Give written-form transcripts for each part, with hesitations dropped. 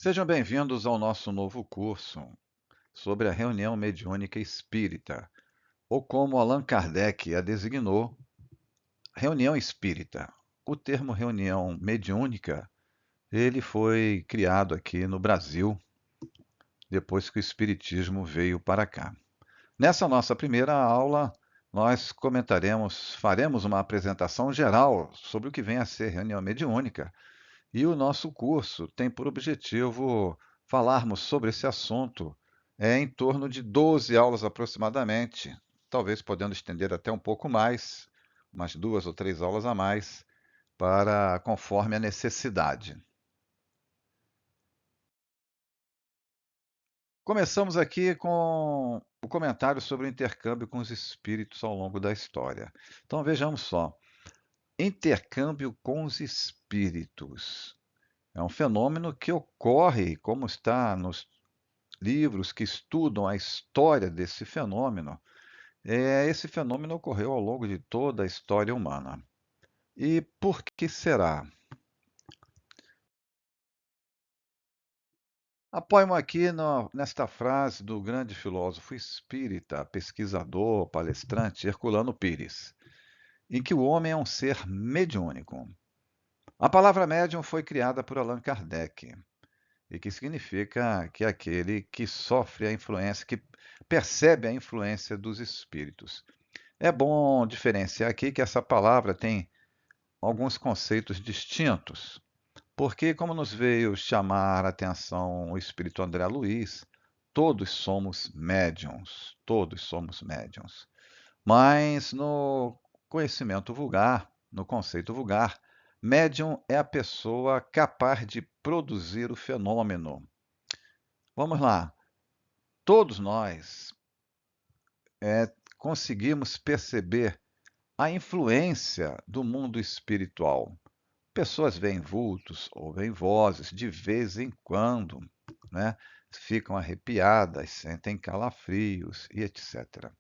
Sejam bem-vindos ao nosso novo curso sobre a reunião mediúnica espírita, ou como Allan Kardec a designou, reunião espírita. O termo reunião mediúnica, ele foi criado aqui no Brasil depois que o espiritismo veio para cá. Nessa nossa primeira aula, nós faremos uma apresentação geral sobre o que vem a ser reunião mediúnica. E o nosso curso tem por objetivo falarmos sobre esse assunto em torno de 12 aulas aproximadamente, talvez podendo estender até um pouco mais, umas 2 ou 3 aulas a mais, para conforme a necessidade. Começamos aqui com o comentário sobre o intercâmbio com os espíritos ao longo da história. Então vejamos só. Intercâmbio com os espíritos. É um fenômeno que ocorre, como está nos livros que estudam a história desse fenômeno. Esse fenômeno ocorreu ao longo de toda a história humana. E por que será? Apoio-me aqui nesta frase do grande filósofo espírita, pesquisador, palestrante Herculano Pires, em que o homem é um ser mediúnico. A palavra médium foi criada por Allan Kardec, e que significa que é aquele que sofre a influência, que percebe a influência dos espíritos. É bom diferenciar aqui que essa palavra tem alguns conceitos distintos, porque, como nos veio chamar a atenção o espírito André Luiz, todos somos médiuns. Mas no conhecimento vulgar, no conceito vulgar, médium é a pessoa capaz de produzir o fenômeno. Vamos lá. Todos nós conseguimos perceber a influência do mundo espiritual. Pessoas veem vultos ou veem vozes de vez em quando, né? Ficam arrepiadas, sentem calafrios e etc.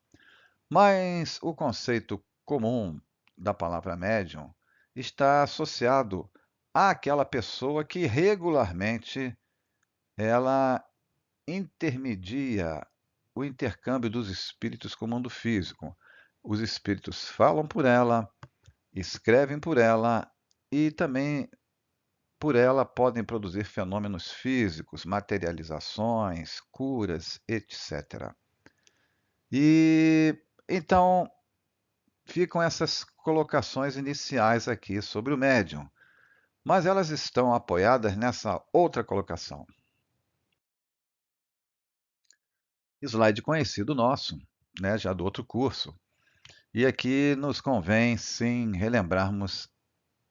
Mas o conceito comum da palavra médium está associado àquela pessoa que regularmente ela intermedia o intercâmbio dos espíritos com o mundo físico. Os espíritos falam por ela, escrevem por ela e também por ela podem produzir fenômenos físicos, materializações, curas, etc. E então ficam essas colocações iniciais aqui sobre o médium, mas elas estão apoiadas nessa outra colocação. Slide conhecido nosso, né, já do outro curso. E aqui nos convém, sim, relembrarmos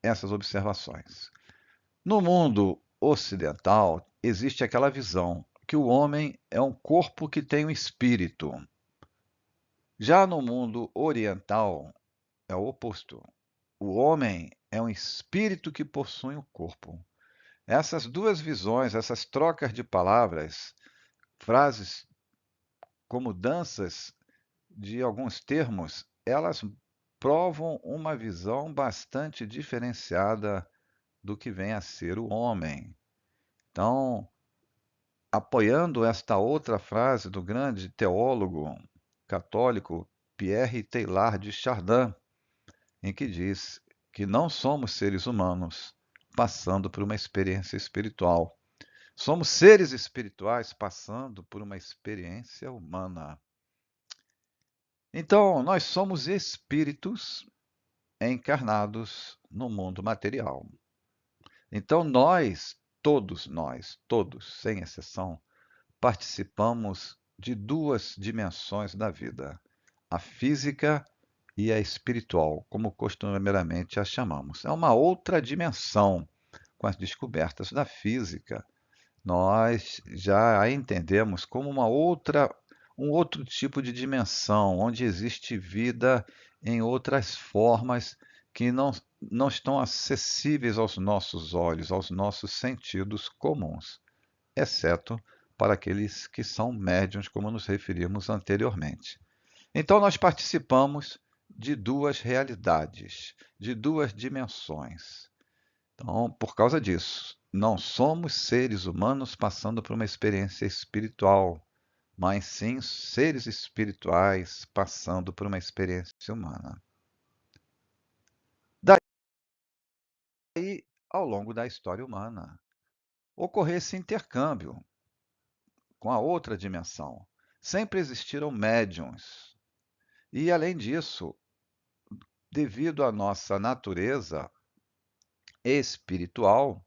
essas observações. No mundo ocidental, existe aquela visão que o homem é um corpo que tem um espírito. Já no mundo oriental, é o oposto. O homem é um espírito que possui um corpo. Essas duas visões, essas trocas de palavras, frases como danças de alguns termos, elas provam uma visão bastante diferenciada do que vem a ser o homem. Então, apoiando esta outra frase do grande teólogo católico Pierre Teilhard de Chardin, em que diz que não somos seres humanos passando por uma experiência espiritual. Somos seres espirituais passando por uma experiência humana. Então, nós somos espíritos encarnados no mundo material. Então, todos, sem exceção, participamos de duas dimensões da vida, a física e a espiritual, como costumeiramente a chamamos. É uma outra dimensão. Com as descobertas da física, nós já a entendemos como um outro tipo de dimensão, onde existe vida em outras formas que não estão acessíveis aos nossos olhos, aos nossos sentidos comuns, exceto para aqueles que são médiuns, como nos referimos anteriormente. Então, nós participamos de duas realidades, de duas dimensões. Então, por causa disso, não somos seres humanos passando por uma experiência espiritual, mas sim seres espirituais passando por uma experiência humana. Daí, ao longo da história humana, ocorreu esse intercâmbio com a outra dimensão. Sempre existiram médiums. E, além disso, devido à nossa natureza espiritual,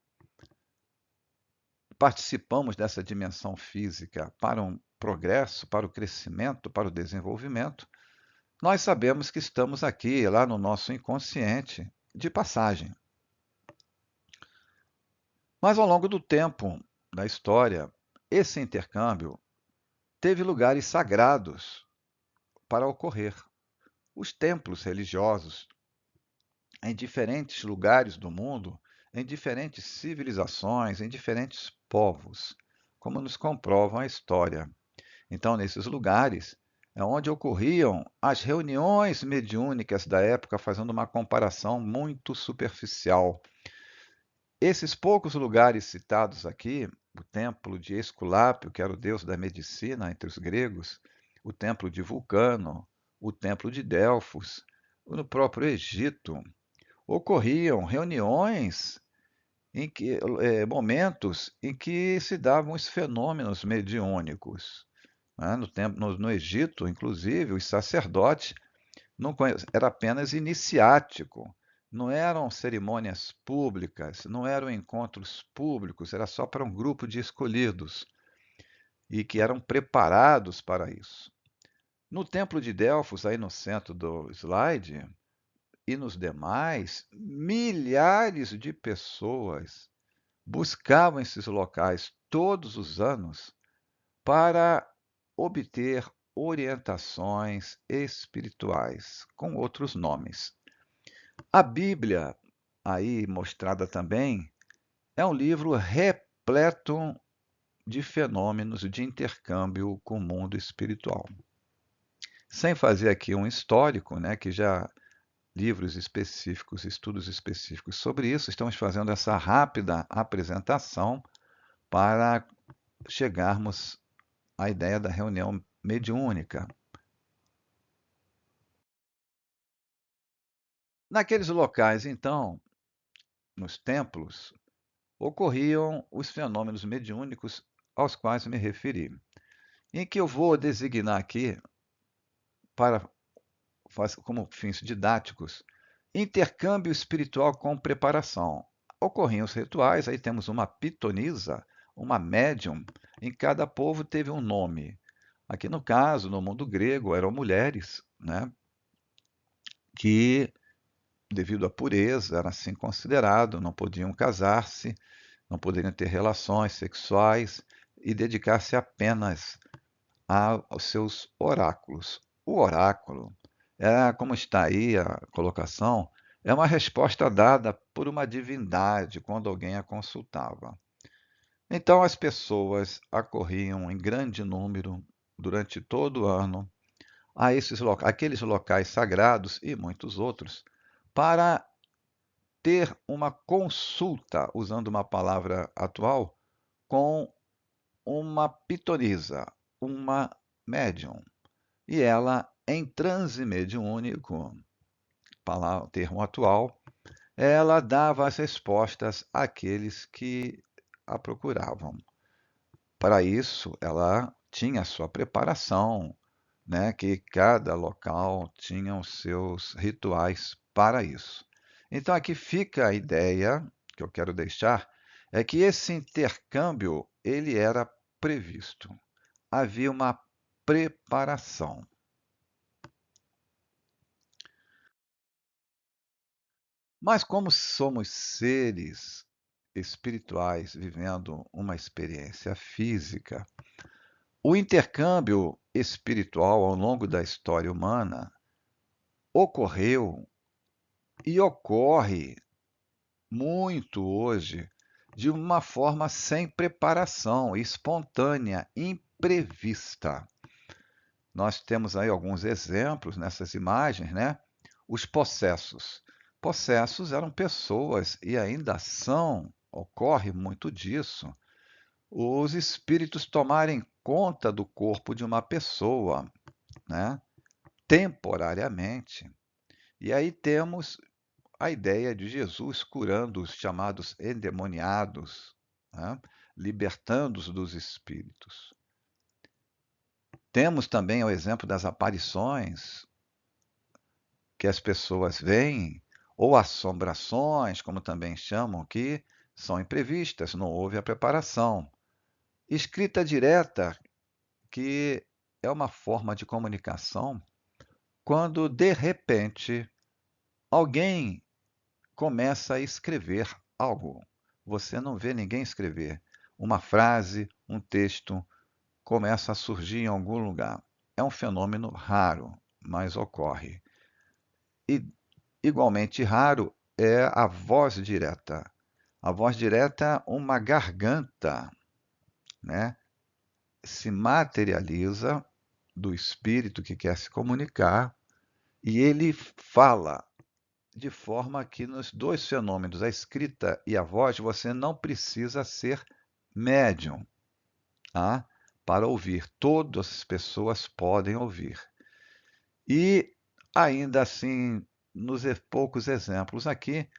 participamos dessa dimensão física para um progresso, para o crescimento, para o desenvolvimento. Nós sabemos que estamos aqui, lá no nosso inconsciente, de passagem. Mas ao longo do tempo, da história, esse intercâmbio teve lugares sagrados para ocorrer. Os templos religiosos, em diferentes lugares do mundo, em diferentes civilizações, em diferentes povos, como nos comprova a história. Então, nesses lugares é onde ocorriam as reuniões mediúnicas da época, fazendo uma comparação muito superficial. Esses poucos lugares citados aqui, o templo de Esculápio, que era o deus da medicina entre os gregos, o templo de Vulcano, o templo de Delfos, no próprio Egito, ocorriam reuniões momentos em que se davam os fenômenos mediúnicos. Né? No Egito, inclusive, os sacerdotes era apenas iniciático, não eram cerimônias públicas, não eram encontros públicos, era só para um grupo de escolhidos e que eram preparados para isso. No Templo de Delfos, aí no centro do slide, e nos demais, milhares de pessoas buscavam esses locais todos os anos para obter orientações espirituais, com outros nomes. A Bíblia, aí mostrada também, é um livro repleto de fenômenos de intercâmbio com o mundo espiritual. Sem fazer aqui um histórico, né, que já livros específicos, estudos específicos sobre isso, estamos fazendo essa rápida apresentação para chegarmos à ideia da reunião mediúnica. Naqueles locais, então, nos templos, ocorriam os fenômenos mediúnicos aos quais me referi, em que eu vou designar aqui, para, como fins didáticos, intercâmbio espiritual com preparação. Ocorriam os rituais, aí temos uma pitonisa, uma médium, em cada povo teve um nome. Aqui no caso, no mundo grego, eram mulheres, né, que, devido à pureza, era assim considerado, não podiam casar-se, não poderiam ter relações sexuais e dedicar-se apenas aos seus oráculos. O oráculo, como está aí a colocação, é uma resposta dada por uma divindade quando alguém a consultava. Então as pessoas acorriam em grande número durante todo o ano a aqueles locais sagrados e muitos outros para ter uma consulta, usando uma palavra atual, com uma pitonisa, uma médium. E ela, em transe mediúnico, termo atual, ela dava as respostas àqueles que a procuravam. Para isso, ela tinha a sua preparação, né, que cada local tinha os seus rituais para isso. Então aqui fica a ideia que eu quero deixar, é que esse intercâmbio ele era previsto. Havia uma preparação. Mas como somos seres espirituais vivendo uma experiência física, o intercâmbio espiritual ao longo da história humana ocorreu e ocorre muito hoje de uma forma sem preparação, espontânea, imprevista. Nós temos aí alguns exemplos nessas imagens, né? Os possessos. Possessos eram pessoas e ainda são ocorre muito disso, os espíritos tomarem conta do corpo de uma pessoa, né, temporariamente. E aí temos a ideia de Jesus curando os chamados endemoniados, né, libertando-os dos espíritos. Temos também o exemplo das aparições que as pessoas veem, ou assombrações, como também chamam, que são imprevistas, não houve a preparação. Escrita direta, que é uma forma de comunicação, quando de repente alguém começa a escrever algo. Você não vê ninguém escrever. Uma frase, um texto começa a surgir em algum lugar. É um fenômeno raro, mas ocorre. E igualmente raro é a voz direta. A voz direta, uma garganta, né? Se materializa do espírito que quer se comunicar e ele fala de forma que nos dois fenômenos, a escrita e a voz, você não precisa ser médium, tá? Para ouvir. Todas as pessoas podem ouvir. E ainda assim, nos poucos exemplos aqui,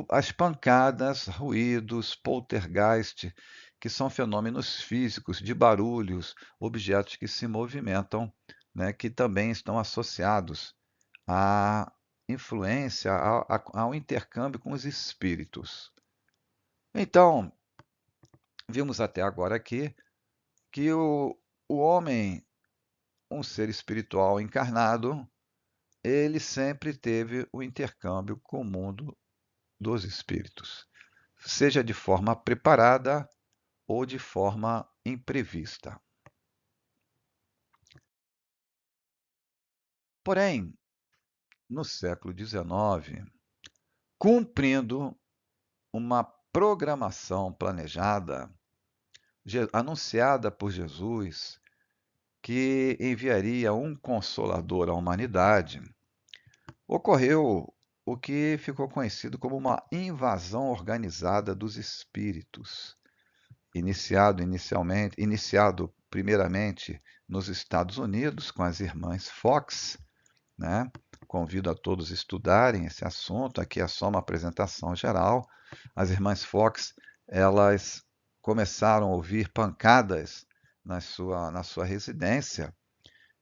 as pancadas, ruídos, poltergeist, que são fenômenos físicos de barulhos, objetos que se movimentam, né, que também estão associados à influência, ao intercâmbio com os espíritos. Então, vimos até agora aqui que o homem, um ser espiritual encarnado, ele sempre teve o intercâmbio com o mundo dos espíritos, seja de forma preparada ou de forma imprevista. Porém, no século XIX, cumprindo uma programação planejada, anunciada por Jesus, que enviaria um consolador à humanidade, ocorreu o que ficou conhecido como uma invasão organizada dos espíritos, iniciado primeiramente nos Estados Unidos com as irmãs Fox, né? Convido a todos a estudarem esse assunto. Aqui é só uma apresentação geral. As irmãs Fox, elas começaram a ouvir pancadas na sua residência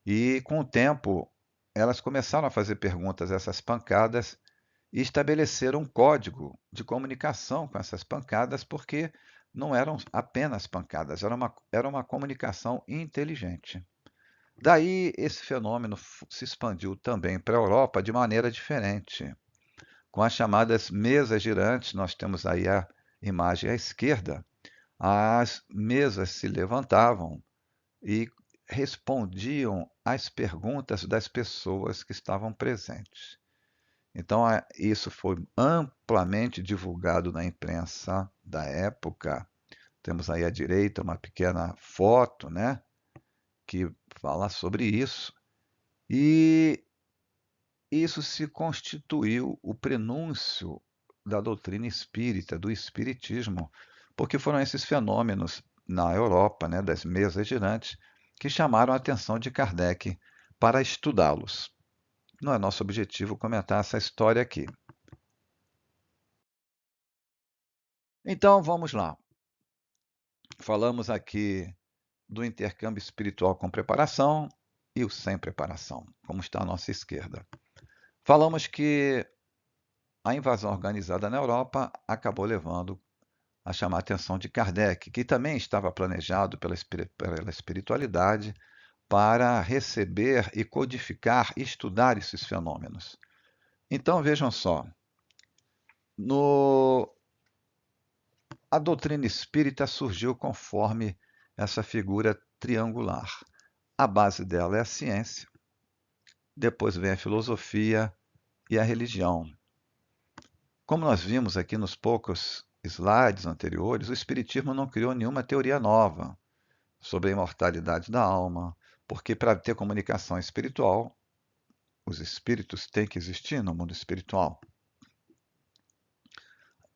e, com o tempo, elas começaram a fazer perguntas a essas pancadas e estabeleceram um código de comunicação com essas pancadas, porque não eram apenas pancadas, era uma comunicação inteligente. Daí esse fenômeno se expandiu também para a Europa de maneira diferente, com as chamadas mesas girantes. Nós temos aí a imagem à esquerda. As mesas se levantavam e respondiam às perguntas das pessoas que estavam presentes. Então, isso foi amplamente divulgado na imprensa da época. Temos aí à direita uma pequena foto, né, que fala sobre isso. E isso se constituiu o prenúncio da doutrina espírita, do espiritismo, porque foram esses fenômenos na Europa, né, das mesas girantes, que chamaram a atenção de Kardec para estudá-los. Não é nosso objetivo comentar essa história aqui. Então, vamos lá. Falamos aqui do intercâmbio espiritual com preparação e o sem preparação, como está à nossa esquerda. Falamos que a invasão organizada na Europa acabou levando a chamar a atenção de Kardec, que também estava planejado pela espiritualidade para receber e codificar e estudar esses fenômenos. Então, vejam só, a doutrina espírita surgiu conforme essa figura triangular. A base dela é a ciência, depois vem a filosofia e a religião. Como nós vimos aqui nos poucos slides anteriores, o Espiritismo não criou nenhuma teoria nova sobre a imortalidade da alma, porque para ter comunicação espiritual, os espíritos têm que existir no mundo espiritual.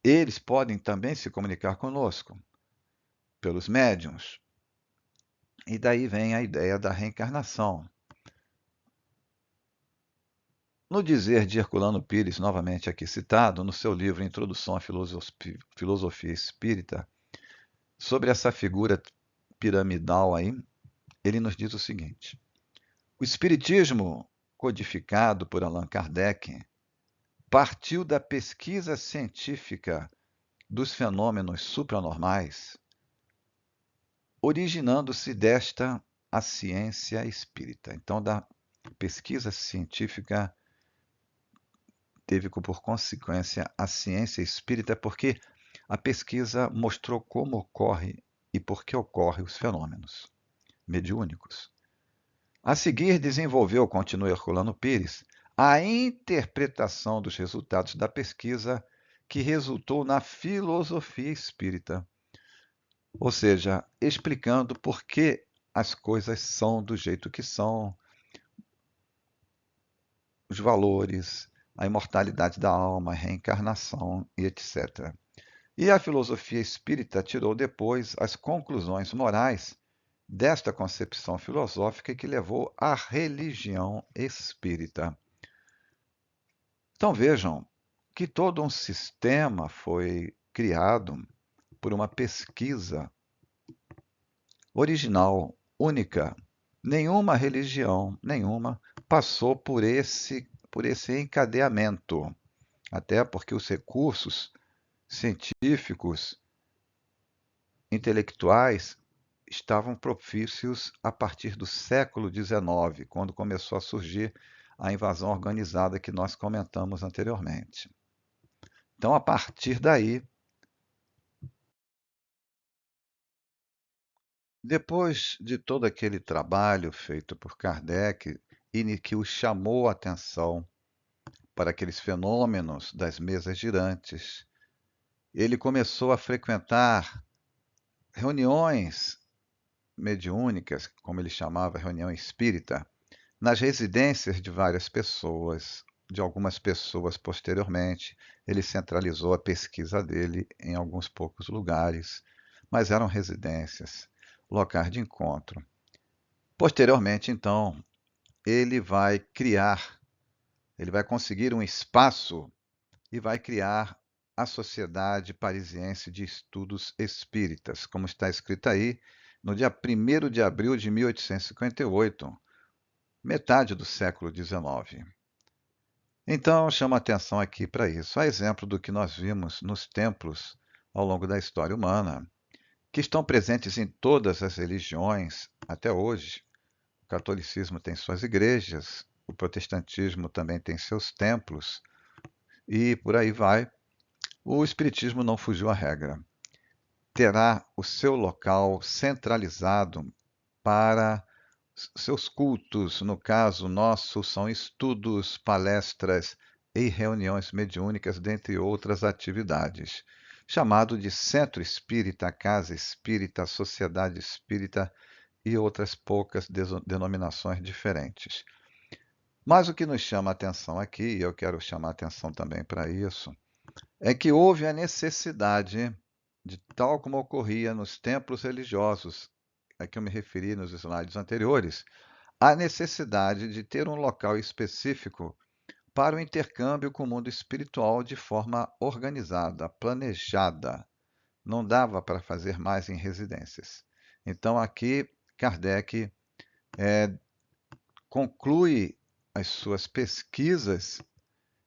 eles podem também se comunicar conosco, pelos médiuns. E daí vem a ideia da reencarnação. No dizer de Herculano Pires, novamente aqui citado, no seu livro Introdução à Filosofia Espírita, sobre essa figura piramidal aí, ele nos diz o seguinte: o Espiritismo, codificado por Allan Kardec, partiu da pesquisa científica dos fenômenos supranormais, originando-se desta a ciência espírita. Então, da pesquisa científica teve por consequência a ciência espírita, porque a pesquisa mostrou como ocorre e por que ocorrem os fenômenos mediúnicos. A seguir, desenvolveu, continua Herculano Pires, a interpretação dos resultados da pesquisa que resultou na filosofia espírita, ou seja, explicando por que as coisas são do jeito que são, os valores, a imortalidade da alma, a reencarnação e etc. E a filosofia espírita tirou depois as conclusões morais desta concepção filosófica que levou à religião espírita. Então vejam que todo um sistema foi criado por uma pesquisa original, única. Nenhuma religião, nenhuma, passou por esse encadeamento. Até porque os recursos científicos, intelectuais, estavam propícios a partir do século XIX, quando começou a surgir a invasão organizada que nós comentamos anteriormente. Então, a partir daí, depois de todo aquele trabalho feito por Kardec, e que o chamou a atenção para aqueles fenômenos das mesas girantes, ele começou a frequentar reuniões mediúnicas, como ele chamava, reunião espírita, nas residências de várias pessoas, de algumas pessoas posteriormente. Ele centralizou a pesquisa dele em alguns poucos lugares, mas eram residências, locais de encontro. Posteriormente, então, ele vai conseguir um espaço e vai criar a Sociedade Parisiense de Estudos Espíritas, como está escrito aí, no dia 1º de abril de 1858, metade do século XIX. Então, chamo a atenção aqui para isso, a exemplo do que nós vimos nos templos ao longo da história humana, que estão presentes em todas as religiões até hoje. O catolicismo tem suas igrejas, o protestantismo também tem seus templos, e por aí vai. O espiritismo não fugiu à regra. Terá o seu local centralizado para seus cultos. No caso nosso, são estudos, palestras e reuniões mediúnicas, dentre outras atividades. Chamado de Centro Espírita, Casa Espírita, Sociedade Espírita e outras poucas denominações diferentes. Mas o que nos chama a atenção aqui, e eu quero chamar a atenção também para isso, é que houve a necessidade de, tal como ocorria nos templos religiosos, a que eu me referi nos slides anteriores, a necessidade de ter um local específico para o intercâmbio com o mundo espiritual de forma organizada, planejada. Não dava para fazer mais em residências. Então, aqui, Kardec conclui as suas pesquisas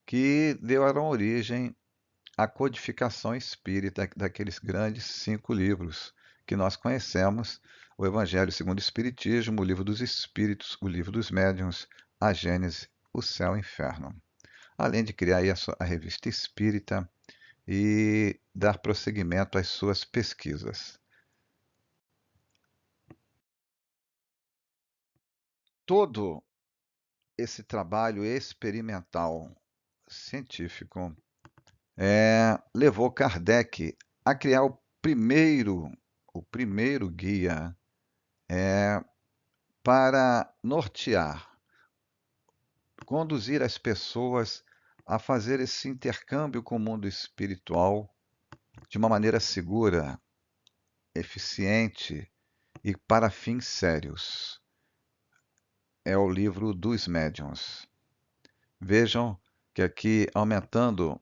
que deram origem à codificação espírita daqueles grandes 5 livros que nós conhecemos: o Evangelho segundo o Espiritismo, o Livro dos Espíritos, o Livro dos Médiuns, a Gênese, o Céu e o Inferno. Além de criar aí a Revista Espírita e dar prosseguimento às suas pesquisas. Todo esse trabalho experimental científico levou Kardec a criar o primeiro guia para nortear, conduzir as pessoas a fazer esse intercâmbio com o mundo espiritual de uma maneira segura, eficiente e para fins sérios. É o livro dos médiuns. Vejam que aqui, aumentando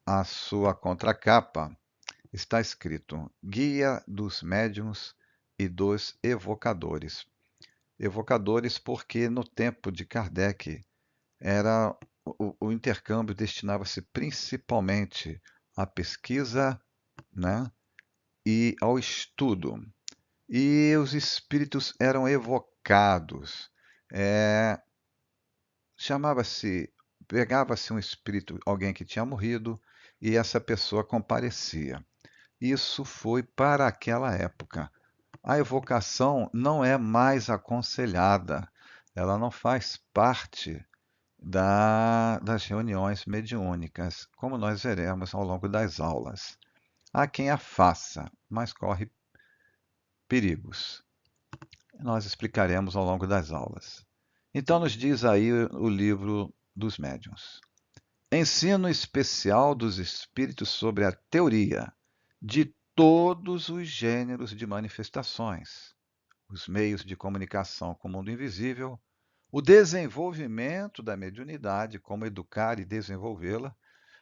a sua contracapa, está escrito Guia dos Médiuns e dos Evocadores. Evocadores porque no tempo de Kardec era o intercâmbio destinava-se principalmente à pesquisa, né, e ao estudo. E os espíritos eram evocados. É, pegava-se um espírito, alguém que tinha morrido, e essa pessoa comparecia. Isso foi para aquela época. A evocação não é mais aconselhada, ela não faz parte das reuniões mediúnicas, como nós veremos ao longo das aulas. Há quem a faça, mas corre perigos. Nós explicaremos ao longo das aulas. Então, nos diz aí o livro dos médiuns. Ensino especial dos espíritos sobre a teoria de todos os gêneros de manifestações, os meios de comunicação com o mundo invisível, o desenvolvimento da mediunidade, como educar e desenvolvê-la,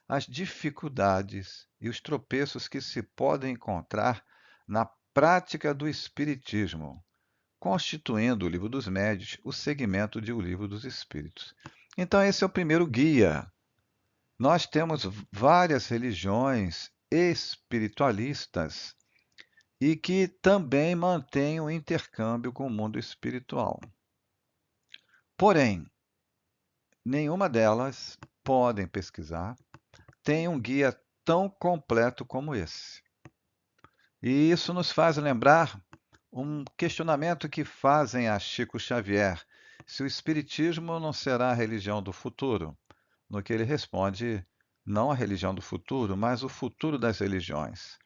as dificuldades e os tropeços que se podem encontrar na prática do espiritismo, constituindo o Livro dos Médiuns o segmento de O Livro dos Espíritos. Então, esse é o primeiro guia. Nós temos várias religiões espiritualistas e que também mantêm o intercâmbio com o mundo espiritual. Porém, nenhuma delas, podem pesquisar, tem um guia tão completo como esse. E isso nos faz lembrar um questionamento que fazem a Chico Xavier: se o Espiritismo não será a religião do futuro? No que ele responde, não a religião do futuro, mas o futuro das religiões.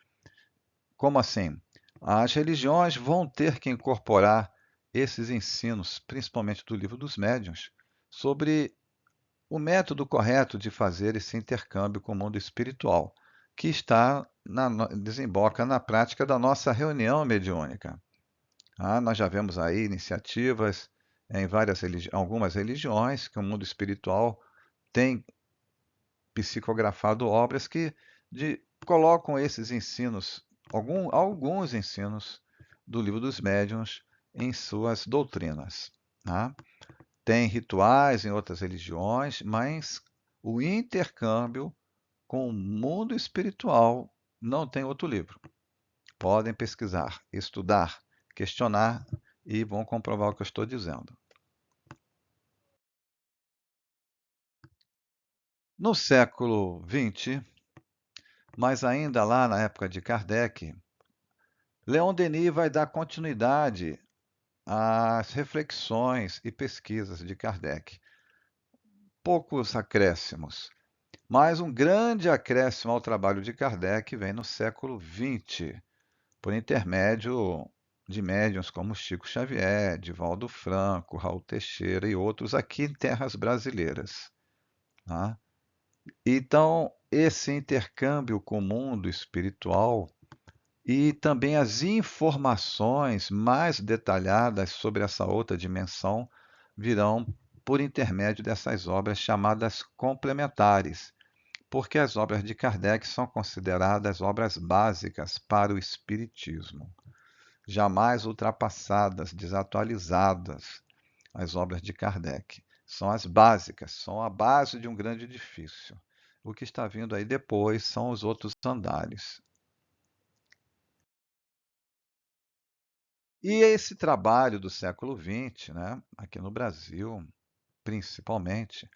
Como assim? As religiões vão ter que incorporar esses ensinos, principalmente do Livro dos Médiuns, sobre o método correto de fazer esse intercâmbio com o mundo espiritual, que desemboca na prática da nossa reunião mediúnica. Nós já vemos aí iniciativas em algumas religiões que o mundo espiritual tem psicografado obras que colocam esses ensinos, alguns ensinos do Livro dos Médiuns em suas doutrinas. Tá? Tem rituais em outras religiões, mas o intercâmbio com o mundo espiritual não tem outro livro. Podem pesquisar, estudar, questionar e vão comprovar o que eu estou dizendo. No século XX, mas ainda lá na época de Kardec, Leon Denis vai dar continuidade às reflexões e pesquisas de Kardec. Poucos acréscimos, mas um grande acréscimo ao trabalho de Kardec vem no século XX, por intermédio de médiuns como Chico Xavier, Divaldo Franco, Raul Teixeira e outros aqui em terras brasileiras. Tá? Então, esse intercâmbio com o mundo espiritual e também as informações mais detalhadas sobre essa outra dimensão virão por intermédio dessas obras chamadas complementares, porque as obras de Kardec são consideradas obras básicas para o Espiritismo, jamais ultrapassadas, desatualizadas. As obras de Kardec são as básicas, são a base de um grande edifício. O que está vindo aí depois são os outros andares. E esse trabalho do século XX, né, aqui no Brasil, principalmente,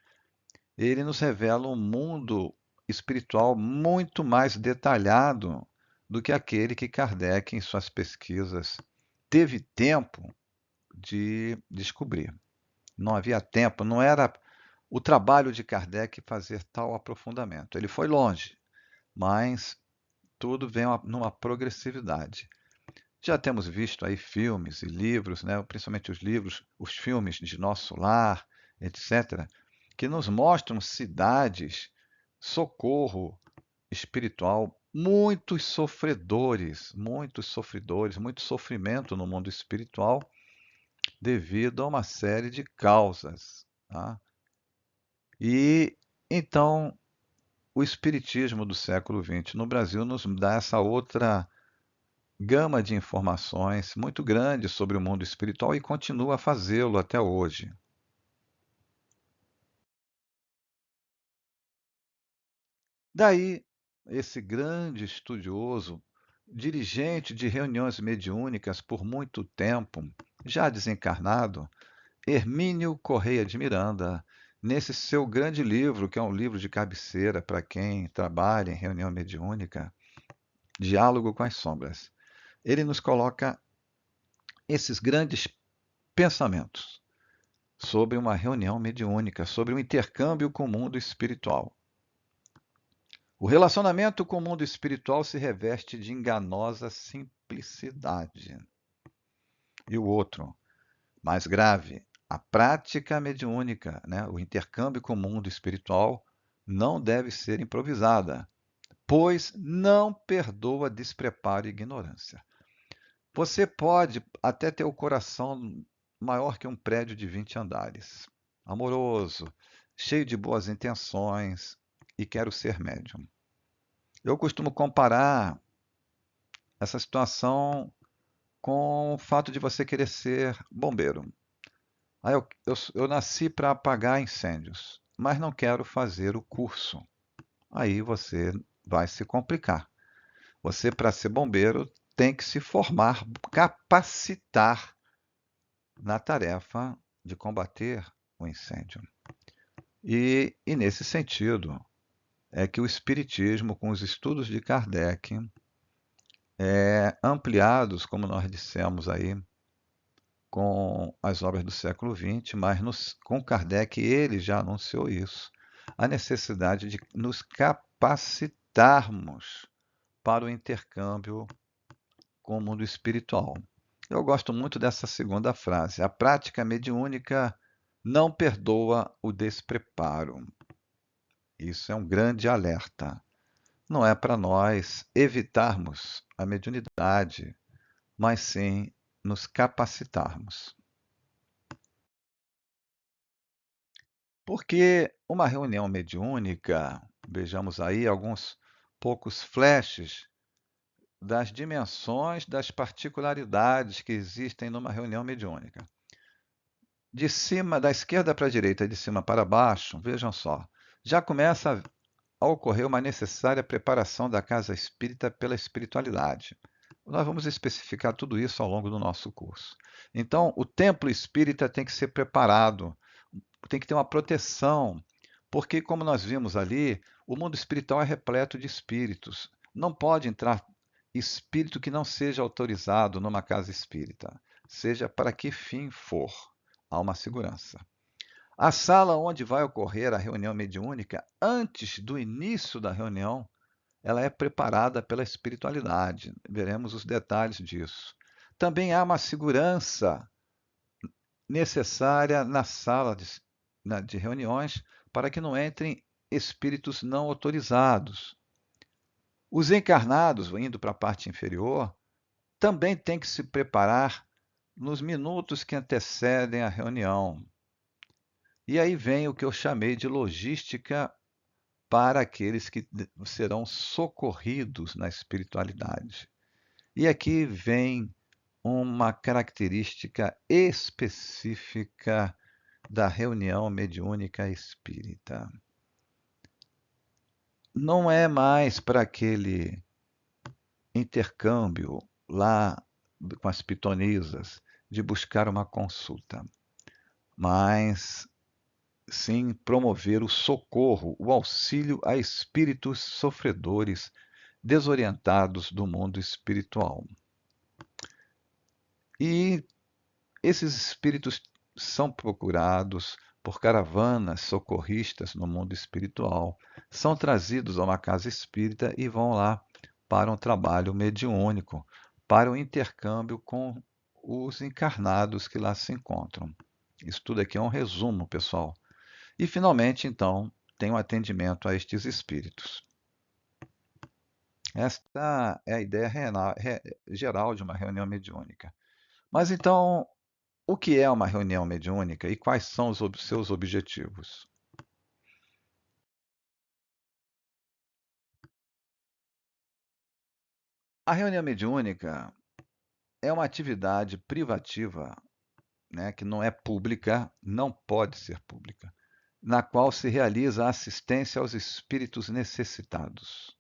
ele nos revela um mundo espiritual muito mais detalhado do que aquele que Kardec, em suas pesquisas, teve tempo de descobrir. Não havia tempo, não era o trabalho de Kardec fazer tal aprofundamento. Ele foi longe, mas tudo vem numa progressividade. Já temos visto aí filmes e livros, né, principalmente os livros, os filmes de Nosso Lar, etc., que nos mostram cidades, socorro espiritual muitos sofredores, muito sofrimento no mundo espiritual devido a uma série de causas, tá? E então o espiritismo do século XX no Brasil nos dá essa outra gama de informações muito grande sobre o mundo espiritual e continua a fazê-lo até hoje. Daí, esse grande estudioso, dirigente de reuniões mediúnicas por muito tempo, já desencarnado, Hermínio Correia de Miranda, nesse seu grande livro, que é um livro de cabeceira para quem trabalha em reunião mediúnica, Diálogo com as Sombras, ele nos coloca esses grandes pensamentos sobre uma reunião mediúnica, sobre o intercâmbio com o mundo espiritual. O relacionamento com o mundo espiritual se reveste de enganosa simplicidade. E o outro, mais grave, a prática mediúnica, né? O intercâmbio com o mundo espiritual não deve ser improvisada, pois não perdoa despreparo e ignorância. Você pode até ter o coração maior que um prédio de 20 andares, amoroso, cheio de boas intenções e quero ser médium. Eu costumo comparar essa situação com o fato de você querer ser bombeiro. Eu nasci para apagar incêndios, mas não quero fazer o curso. Aí você vai se complicar. Você, para ser bombeiro, tem que se formar, capacitar na tarefa de combater o incêndio. E nesse sentido, é que o Espiritismo, com os estudos de Kardec, ampliados, como nós dissemos aí, com as obras do século XX, mas com Kardec ele já anunciou isso, a necessidade de nos capacitarmos para o intercâmbio com o mundo espiritual. Eu gosto muito dessa segunda frase. A prática mediúnica não perdoa o despreparo. Isso é um grande alerta. Não é para nós evitarmos a mediunidade, mas sim nos capacitarmos. Porque uma reunião mediúnica, vejamos aí alguns poucos flashes das dimensões, das particularidades que existem numa reunião mediúnica. De cima, da esquerda para a direita, de cima para baixo, vejam só, já começa a ocorrer uma necessária preparação da casa espírita pela espiritualidade. Nós vamos especificar tudo isso ao longo do nosso curso. Então, o templo espírita tem que ser preparado, tem que ter uma proteção, porque, como nós vimos ali, o mundo espiritual é repleto de espíritos. Não pode entrar espírito que não seja autorizado numa casa espírita, seja para que fim for. Há uma segurança. A sala onde vai ocorrer a reunião mediúnica, antes do início da reunião, ela é preparada pela espiritualidade. Veremos os detalhes disso. Também há uma segurança necessária na sala de reuniões para que não entrem espíritos não autorizados. Os encarnados, indo para a parte inferior, também têm que se preparar nos minutos que antecedem a reunião. E aí vem o que eu chamei de logística para aqueles que serão socorridos na espiritualidade. E aqui vem uma característica específica da reunião mediúnica espírita. Não é mais para aquele intercâmbio lá com as pitonisas de buscar uma consulta, mas sim promover o socorro, o auxílio a espíritos sofredores desorientados do mundo espiritual. E esses espíritos são procurados por caravanas socorristas no mundo espiritual, são trazidos a uma casa espírita e vão lá para um trabalho mediúnico, para o intercâmbio com os encarnados que lá se encontram. Isso tudo aqui é um resumo, pessoal. E, finalmente, então, tem o atendimento a estes espíritos. Esta é a ideia geral de uma reunião mediúnica. Mas então, o que é uma reunião mediúnica e quais são os seus objetivos? A reunião mediúnica é uma atividade privativa, né, que não é pública, não pode ser pública, na qual se realiza a assistência aos espíritos necessitados,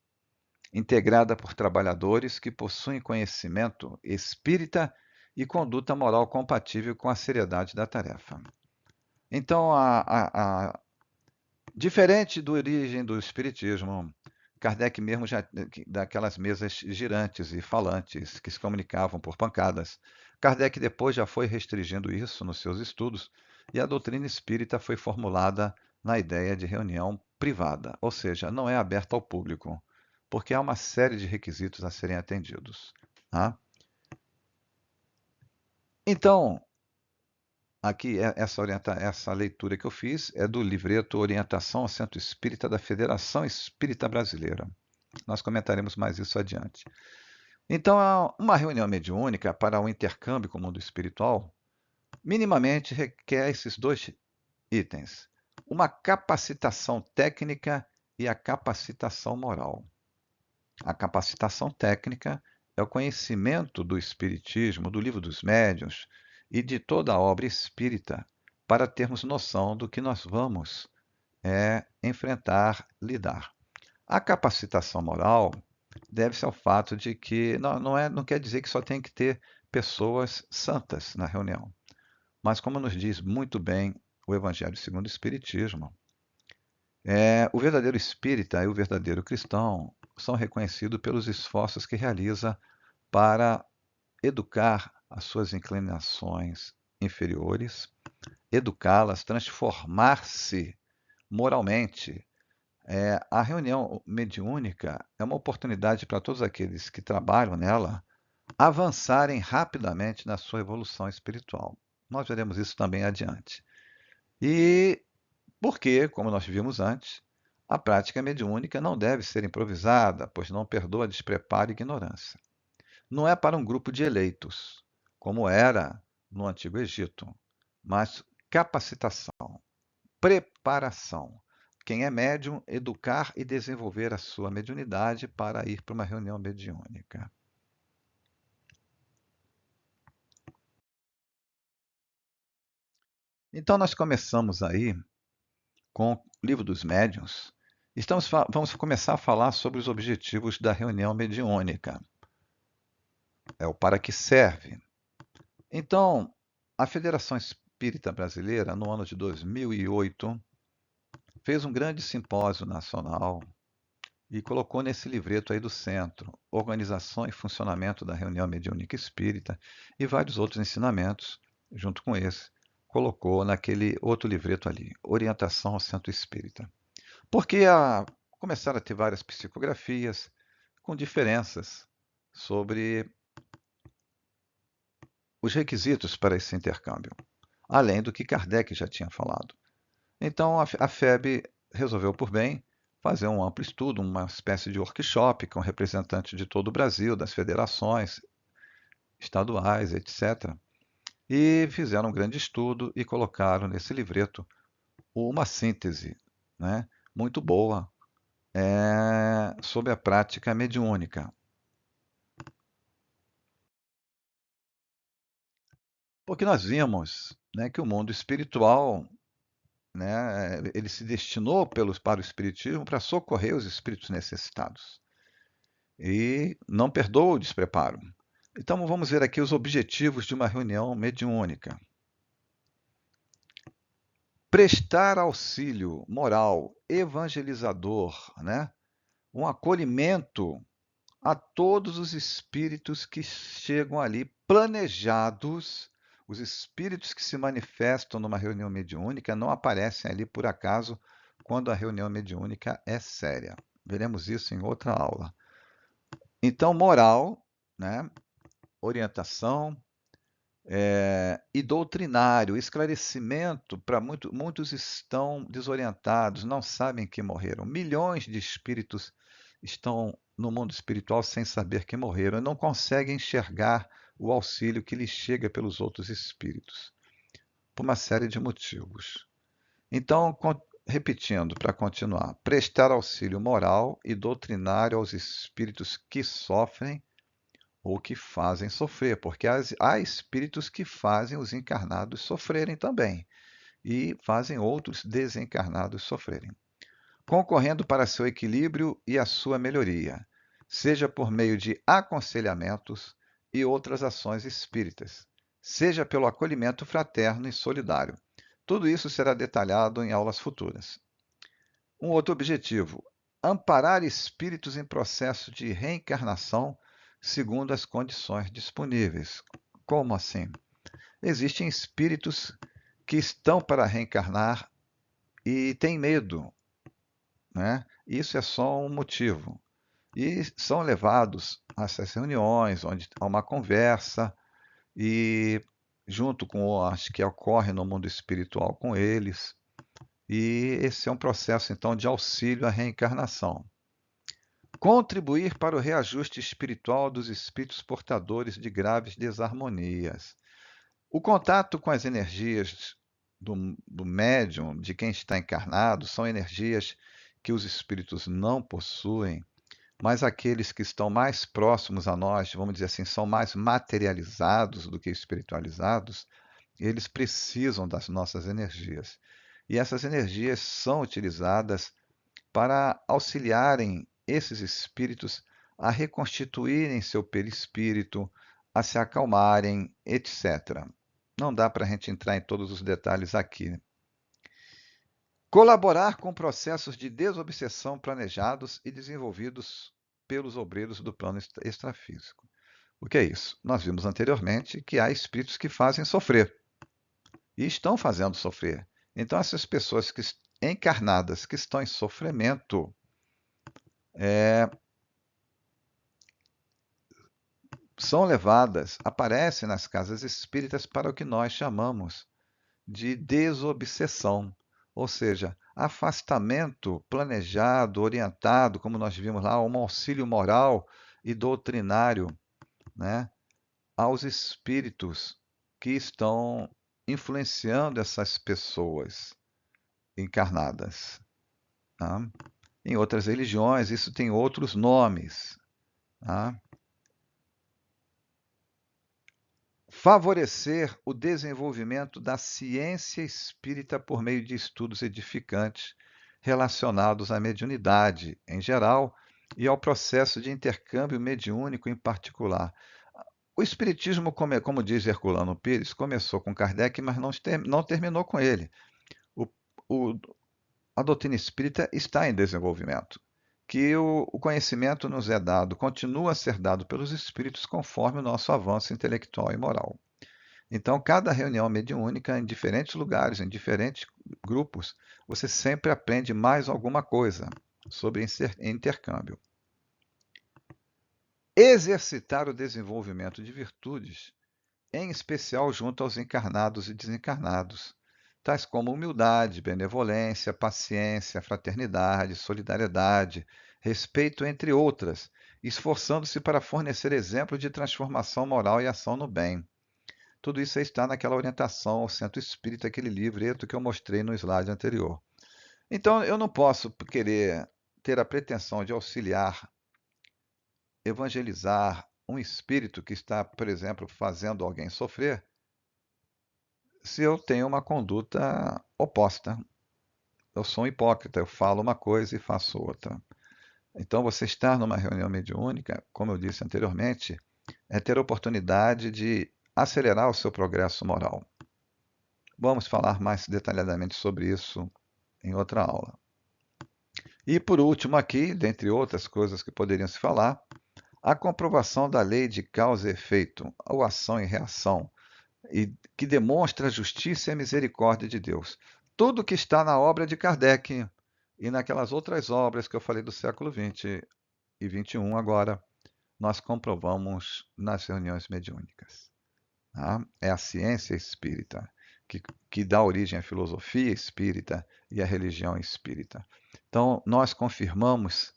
integrada por trabalhadores que possuem conhecimento espírita e conduta moral compatível com a seriedade da tarefa. Então, diferente da origem do espiritismo, Kardec mesmo já daquelas mesas girantes e falantes que se comunicavam por pancadas. Kardec depois já foi restringindo isso nos seus estudos e a doutrina espírita foi formulada na ideia de reunião privada, ou seja, não é aberta ao público, porque há uma série de requisitos a serem atendidos. Tá? Então, aqui, essa leitura que eu fiz é do livreto Orientação ao Centro Espírita da Federação Espírita Brasileira. Nós comentaremos mais isso adiante. Então, uma reunião mediúnica para o intercâmbio com o mundo espiritual minimamente requer esses dois itens: uma capacitação técnica e a capacitação moral. A capacitação técnica é o conhecimento do Espiritismo, do Livro dos Médiuns e de toda a obra espírita, para termos noção do que nós vamos enfrentar, lidar. A capacitação moral deve-se ao fato de que não quer dizer que só tem que ter pessoas santas na reunião, mas como nos diz muito bem o Evangelho segundo o Espiritismo, o verdadeiro espírita e o verdadeiro cristão são reconhecidos pelos esforços que realiza para educar as suas inclinações inferiores, educá-las, transformar-se moralmente. A reunião mediúnica é uma oportunidade para todos aqueles que trabalham nela avançarem rapidamente na sua evolução espiritual. Nós veremos isso também adiante. E porque, como nós vimos antes, a prática mediúnica não deve ser improvisada, pois não perdoa despreparo e ignorância. Não é para um grupo de eleitos, como era no Antigo Egito, mas capacitação, preparação. Quem é médium, educar e desenvolver a sua mediunidade para ir para uma reunião mediúnica. Então, nós começamos aí com o Livro dos Médiuns. Vamos começar a falar sobre os objetivos da reunião mediúnica. É o para que serve. Então, a Federação Espírita Brasileira, no ano de 2008, fez um grande simpósio nacional e colocou nesse livreto aí do centro, Organização e Funcionamento da Reunião Mediúnica Espírita e vários outros ensinamentos, junto com esse, colocou naquele outro livreto ali, Orientação ao Centro Espírita. Porque começaram a ter várias psicografias com diferenças sobre os requisitos para esse intercâmbio, além do que Kardec já tinha falado. Então a FEB resolveu por bem fazer um amplo estudo, uma espécie de workshop com representantes de todo o Brasil, das federações estaduais, etc. E fizeram um grande estudo e colocaram nesse livreto uma síntese, né, muito boa sobre a prática mediúnica. Porque nós vimos, né, que o mundo espiritual, né, ele se destinou para o espiritismo para socorrer os espíritos necessitados. E não perdoa o despreparo. Então vamos ver aqui os objetivos de uma reunião mediúnica. Prestar auxílio moral, evangelizador, né? Um acolhimento a todos os espíritos que chegam ali planejados. Os espíritos que se manifestam numa reunião mediúnica não aparecem ali por acaso quando a reunião mediúnica é séria. Veremos isso em outra aula. Então, moral, né? Orientação e doutrinário, esclarecimento para muitos estão desorientados, não sabem que morreram. Milhões de espíritos estão no mundo espiritual sem saber que morreram e não conseguem enxergar o auxílio que lhes chega pelos outros espíritos, por uma série de motivos. Então, repetindo, para continuar, prestar auxílio moral e doutrinário aos espíritos que sofrem ou que fazem sofrer, porque há espíritos que fazem os encarnados sofrerem também e fazem outros desencarnados sofrerem, concorrendo para seu equilíbrio e a sua melhoria, seja por meio de aconselhamentos e outras ações espíritas, seja pelo acolhimento fraterno e solidário. Tudo isso será detalhado em aulas futuras. Um outro objetivo: amparar espíritos em processo de reencarnação segundo as condições disponíveis. Como assim? Existem espíritos que estão para reencarnar e têm medo, né? Isso é só um motivo. E são levados a essas reuniões, onde há uma conversa, e junto com as que ocorrem no mundo espiritual com eles. E esse é um processo, então, de auxílio à reencarnação. Contribuir para o reajuste espiritual dos espíritos portadores de graves desarmonias. O contato com as energias do médium, de quem está encarnado, são energias que os espíritos não possuem, mas aqueles que estão mais próximos a nós, vamos dizer assim, são mais materializados do que espiritualizados, eles precisam das nossas energias. E essas energias são utilizadas para auxiliarem esses espíritos a reconstituírem seu perispírito, a se acalmarem, etc. Não dá para a gente entrar em todos os detalhes aqui. Colaborar com processos de desobsessão planejados e desenvolvidos pelos obreiros do plano extrafísico. O que é isso? Nós vimos anteriormente que há espíritos que fazem sofrer e estão fazendo sofrer. Então, essas pessoas que encarnadas que estão em sofrimento são levadas, aparecem nas casas espíritas para o que nós chamamos de desobsessão, ou seja, afastamento planejado, orientado, como nós vimos lá, um auxílio moral e doutrinário, né, aos espíritos que estão influenciando essas pessoas encarnadas. Tá? Em outras religiões, isso tem outros nomes. Tá? Favorecer o desenvolvimento da ciência espírita por meio de estudos edificantes relacionados à mediunidade em geral e ao processo de intercâmbio mediúnico em particular. O espiritismo, como diz Herculano Pires, começou com Kardec, mas não terminou com ele. O, o, a doutrina espírita está em desenvolvimento. Que o conhecimento nos é dado, continua a ser dado pelos espíritos conforme o nosso avanço intelectual e moral. Então, cada reunião mediúnica, em diferentes lugares, em diferentes grupos, você sempre aprende mais alguma coisa sobre intercâmbio. Exercitar o desenvolvimento de virtudes, em especial junto aos encarnados e desencarnados, tais como humildade, benevolência, paciência, fraternidade, solidariedade, respeito, entre outras, esforçando-se para fornecer exemplo de transformação moral e ação no bem. Tudo isso está naquela orientação ao centro espírita, aquele livreto que eu mostrei no slide anterior. Então, eu não posso querer ter a pretensão de auxiliar, evangelizar um espírito que está, por exemplo, fazendo alguém sofrer, se eu tenho uma conduta oposta. Eu sou um hipócrita, eu falo uma coisa e faço outra. Então, você estar numa reunião mediúnica, como eu disse anteriormente, é ter a oportunidade de acelerar o seu progresso moral. Vamos falar mais detalhadamente sobre isso em outra aula. E por último aqui, dentre outras coisas que poderiam se falar, a comprovação da lei de causa e efeito, ou ação e reação, e que demonstra a justiça e a misericórdia de Deus. Tudo que está na obra de Kardec e naquelas outras obras que eu falei do século XX e XXI agora, nós comprovamos nas reuniões mediúnicas. Tá? É a ciência espírita que dá origem à filosofia espírita e à religião espírita. Então, nós confirmamos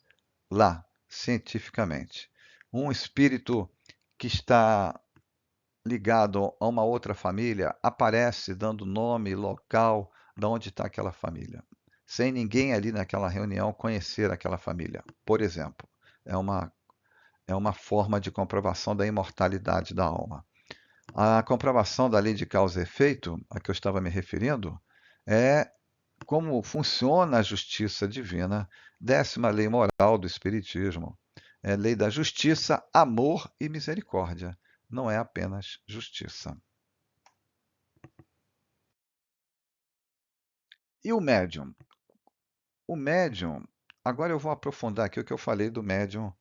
lá, cientificamente. Um espírito que está ligado a uma outra família aparece dando nome, local, de onde está aquela família, sem ninguém ali naquela reunião conhecer aquela família, por exemplo. É uma, é uma forma de comprovação da imortalidade da alma. A comprovação da lei de causa e efeito, a que eu estava me referindo, é como funciona a justiça divina, 10ª lei moral do Espiritismo. É lei da justiça, amor e misericórdia. Não é apenas justiça. E o médium? O médium, agora eu vou aprofundar aqui o que eu falei do médium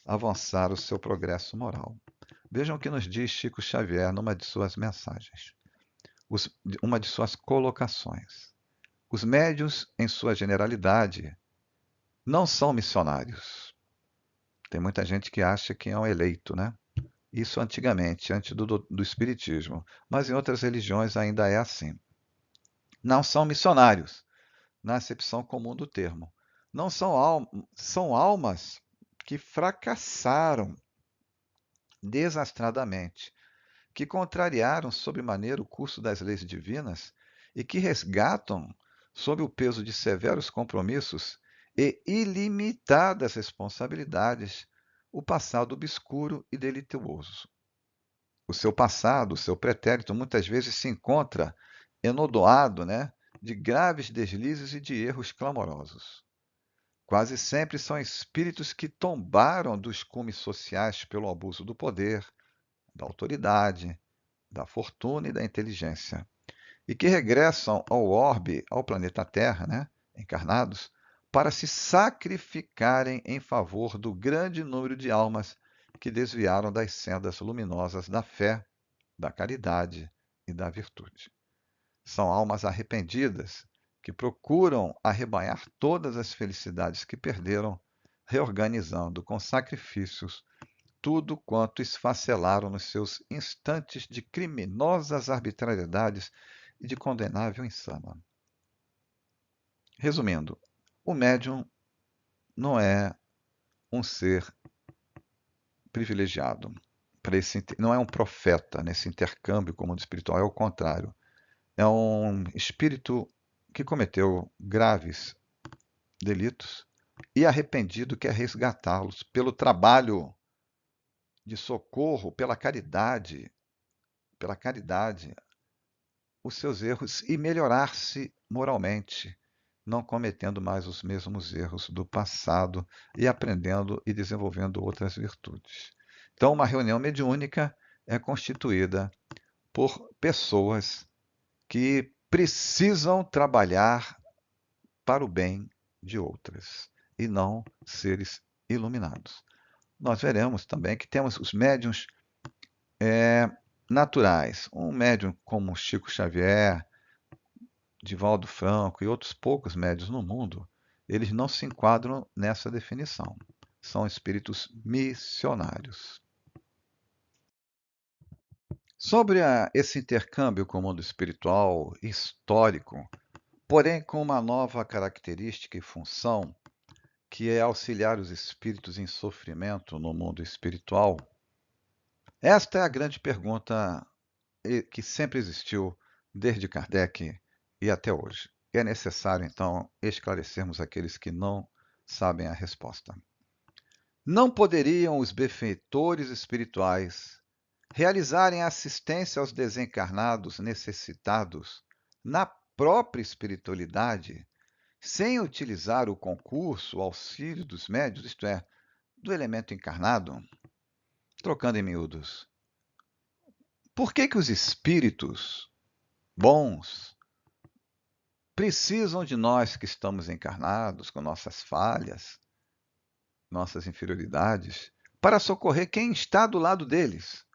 avançar o seu progresso moral. Vejam o que nos diz Chico Xavier numa de suas mensagens, uma de suas colocações. Os médiuns, em sua generalidade, não são missionários. Tem muita gente que acha que é um eleito, né? Isso antigamente, antes do Espiritismo. Mas em outras religiões ainda é assim. Não são missionários, na acepção comum do termo. Não são almas que fracassaram desastradamente, que contrariaram sobremaneira o curso das leis divinas e que resgatam, sob o peso de severos compromissos e ilimitadas responsabilidades, o passado obscuro e delituoso. O seu passado, o seu pretérito, muitas vezes se encontra enodoado, né, de graves deslizes e de erros clamorosos. Quase sempre são espíritos que tombaram dos cumes sociais pelo abuso do poder, da autoridade, da fortuna e da inteligência, e que regressam ao orbe, ao planeta Terra, né, encarnados, para se sacrificarem em favor do grande número de almas que desviaram das sendas luminosas da fé, da caridade e da virtude. São almas arrependidas que procuram arrebanhar todas as felicidades que perderam, reorganizando com sacrifícios tudo quanto esfacelaram nos seus instantes de criminosas arbitrariedades e de condenável insana. Resumindo, o médium não é um ser privilegiado, não é um profeta nesse intercâmbio com o mundo espiritual, é o contrário. É um espírito que cometeu graves delitos e arrependido quer resgatá-los pelo trabalho de socorro, pela caridade, os seus erros e melhorar-se moralmente, não cometendo mais os mesmos erros do passado e aprendendo e desenvolvendo outras virtudes. Então, uma reunião mediúnica é constituída por pessoas que precisam trabalhar para o bem de outras e não seres iluminados. Nós veremos também que temos os médiuns naturais. Um médium como Chico Xavier, Divaldo Franco e outros poucos médiuns no mundo, eles não se enquadram nessa definição. São espíritos missionários. Sobre esse intercâmbio com o mundo espiritual histórico, porém com uma nova característica e função, que é auxiliar os espíritos em sofrimento no mundo espiritual, esta é a grande pergunta que sempre existiu desde Kardec e até hoje. É necessário, então, esclarecermos aqueles que não sabem a resposta. Não poderiam os benfeitores espirituais realizarem assistência aos desencarnados necessitados na própria espiritualidade, sem utilizar o concurso, o auxílio dos médios, isto é, do elemento encarnado? Trocando em miúdos, por que os espíritos bons precisam de nós que estamos encarnados, com nossas falhas, nossas inferioridades, para socorrer quem está do lado deles?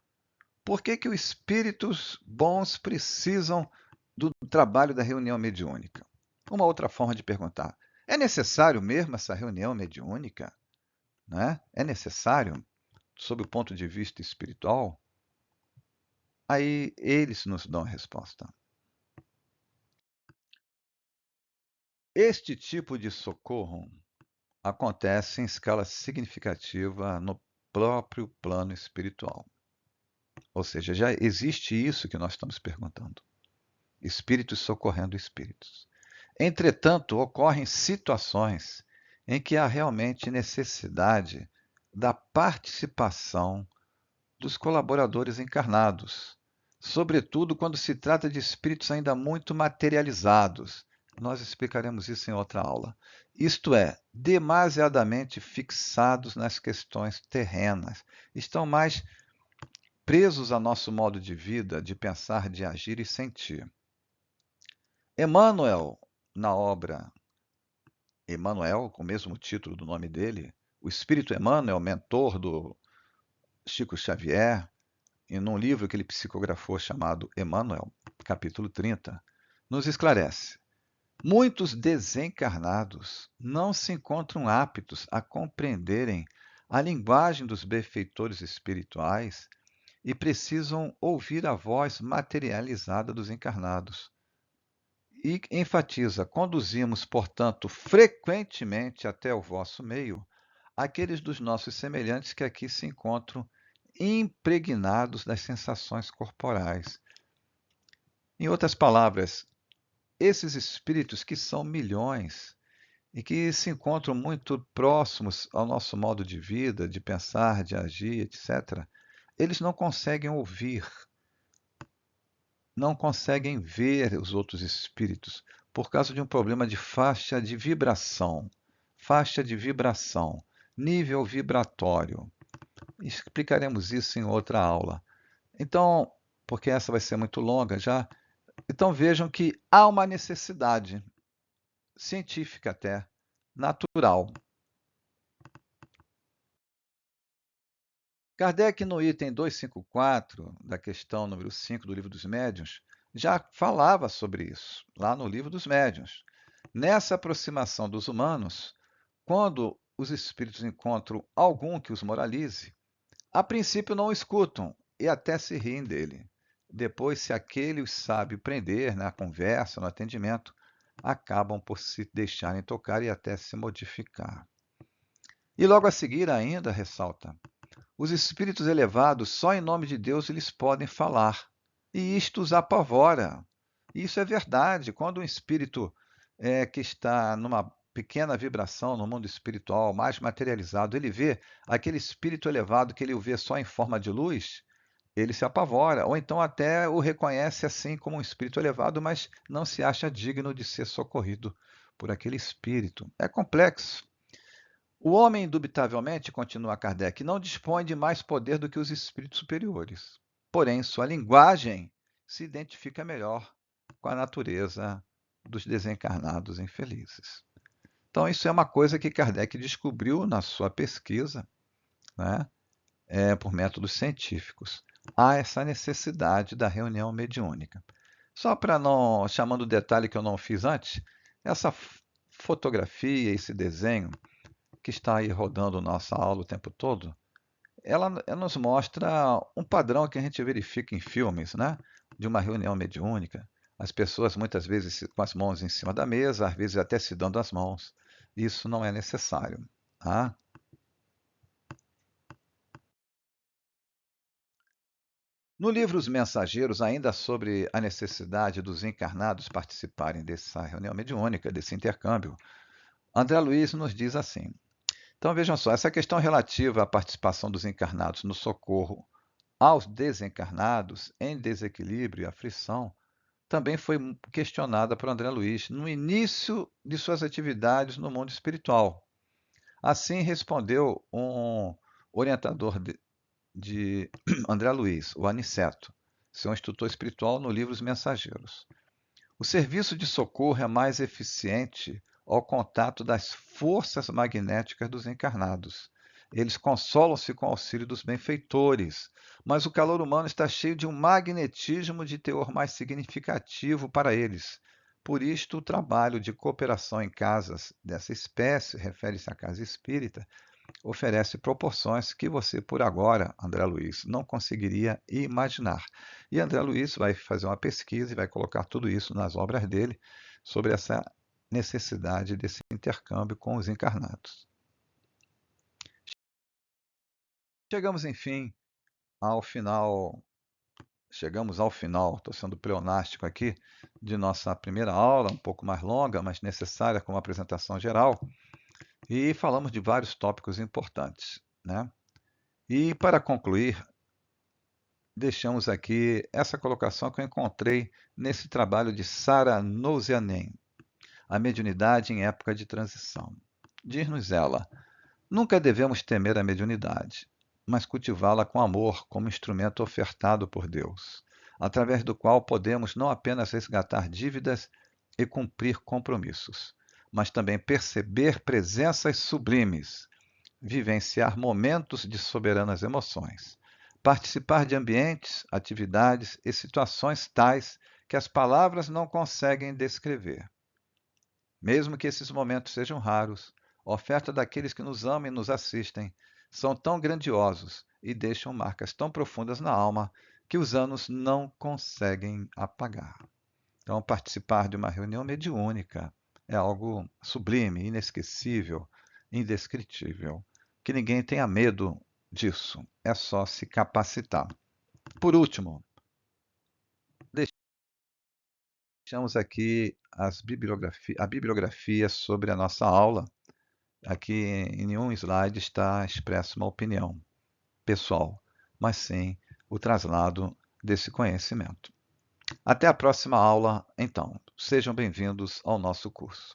Por que os espíritos bons precisam do trabalho da reunião mediúnica? Uma outra forma de perguntar: é necessário mesmo essa reunião mediúnica? Né? É necessário, sob o ponto de vista espiritual? Aí eles nos dão a resposta. Este tipo de socorro acontece em escala significativa no próprio plano espiritual. Ou seja, já existe isso que nós estamos perguntando. Espíritos socorrendo espíritos. Entretanto, ocorrem situações em que há realmente necessidade da participação dos colaboradores encarnados, sobretudo quando se trata de espíritos ainda muito materializados. Nós explicaremos isso em outra aula. Isto é, demasiadamente fixados nas questões terrenas, estão mais presos a nosso modo de vida, de pensar, de agir e sentir. Emmanuel, na obra Emmanuel, com o mesmo título do nome dele, o espírito Emmanuel, mentor do Chico Xavier, e num livro que ele psicografou chamado Emmanuel, capítulo 30, nos esclarece: muitos desencarnados não se encontram aptos a compreenderem a linguagem dos benfeitores espirituais e precisam ouvir a voz materializada dos encarnados. E enfatiza: conduzimos, portanto, frequentemente até o vosso meio aqueles dos nossos semelhantes que aqui se encontram impregnados das sensações corporais. Em outras palavras, esses espíritos que são milhões e que se encontram muito próximos ao nosso modo de vida, de pensar, de agir, etc., eles não conseguem ouvir, não conseguem ver os outros espíritos por causa de um problema de faixa de vibração. Faixa de vibração, nível vibratório. Explicaremos isso em outra aula. Então, porque essa vai ser muito longa já, então vejam que há uma necessidade científica até, natural. Kardec, no item 254, da questão número 5 do Livro dos Médiuns, já falava sobre isso, lá no Livro dos Médiuns. Nessa aproximação dos humanos, quando os espíritos encontram algum que os moralize, a princípio não o escutam e até se riem dele. Depois, se aquele os sabe prender na conversa, no atendimento, acabam por se deixarem tocar e até se modificar. E logo a seguir ainda ressalta: os espíritos elevados só em nome de Deus eles podem falar, e isto os apavora. Isso é verdade. Quando um espírito que está numa pequena vibração no mundo espiritual, mais materializado, ele vê aquele espírito elevado que ele o vê só em forma de luz, ele se apavora, ou então até o reconhece assim como um espírito elevado, mas não se acha digno de ser socorrido por aquele espírito. É complexo. O homem, indubitavelmente, continua Kardec, não dispõe de mais poder do que os espíritos superiores. Porém, sua linguagem se identifica melhor com a natureza dos desencarnados infelizes. Então, isso é uma coisa que Kardec descobriu na sua pesquisa, né, por métodos científicos. Há essa necessidade da reunião mediúnica. Só para não, chamando o detalhe que eu não fiz antes, essa fotografia, esse desenho que está aí rodando nossa aula o tempo todo, ela nos mostra um padrão que a gente verifica em filmes, né? De uma reunião mediúnica. As pessoas muitas vezes com as mãos em cima da mesa, às vezes até se dando as mãos. Isso não é necessário. Tá? No livro Os Mensageiros, ainda sobre a necessidade dos encarnados participarem dessa reunião mediúnica, desse intercâmbio, André Luiz nos diz assim: então vejam só, essa questão relativa à participação dos encarnados no socorro aos desencarnados em desequilíbrio e aflição também foi questionada por André Luiz no início de suas atividades no mundo espiritual. Assim respondeu um orientador de André Luiz, o Aniceto, seu instrutor espiritual no livro Os Mensageiros. O serviço de socorro é mais eficiente ao contato das forças magnéticas dos encarnados. Eles consolam-se com o auxílio dos benfeitores, mas o calor humano está cheio de um magnetismo de teor mais significativo para eles. Por isto, o trabalho de cooperação em casas dessa espécie, refere-se à casa espírita, oferece proporções que você, por agora, André Luiz, não conseguiria imaginar. E André Luiz vai fazer uma pesquisa e vai colocar tudo isso nas obras dele sobre essa necessidade desse intercâmbio com os encarnados. Chegamos, enfim, ao final. Chegamos ao final, estou sendo pleonástico aqui, de nossa primeira aula, um pouco mais longa, mas necessária como apresentação geral, e falamos de vários tópicos importantes, né? E para concluir, deixamos aqui essa colocação que eu encontrei nesse trabalho de Sara Nousianen, A Mediunidade em Época de Transição. Diz-nos ela: nunca devemos temer a mediunidade, mas cultivá-la com amor como instrumento ofertado por Deus, através do qual podemos não apenas resgatar dívidas e cumprir compromissos, mas também perceber presenças sublimes, vivenciar momentos de soberanas emoções, participar de ambientes, atividades e situações tais que as palavras não conseguem descrever. Mesmo que esses momentos sejam raros, a oferta daqueles que nos amam e nos assistem são tão grandiosos e deixam marcas tão profundas na alma que os anos não conseguem apagar. Então, participar de uma reunião mediúnica é algo sublime, inesquecível, indescritível. Que ninguém tenha medo disso, é só se capacitar. Por último, deixamos aqui a bibliografia sobre a nossa aula. Aqui em nenhum slide está expressa uma opinião pessoal, mas sim o traslado desse conhecimento. Até a próxima aula, então. Sejam bem-vindos ao nosso curso.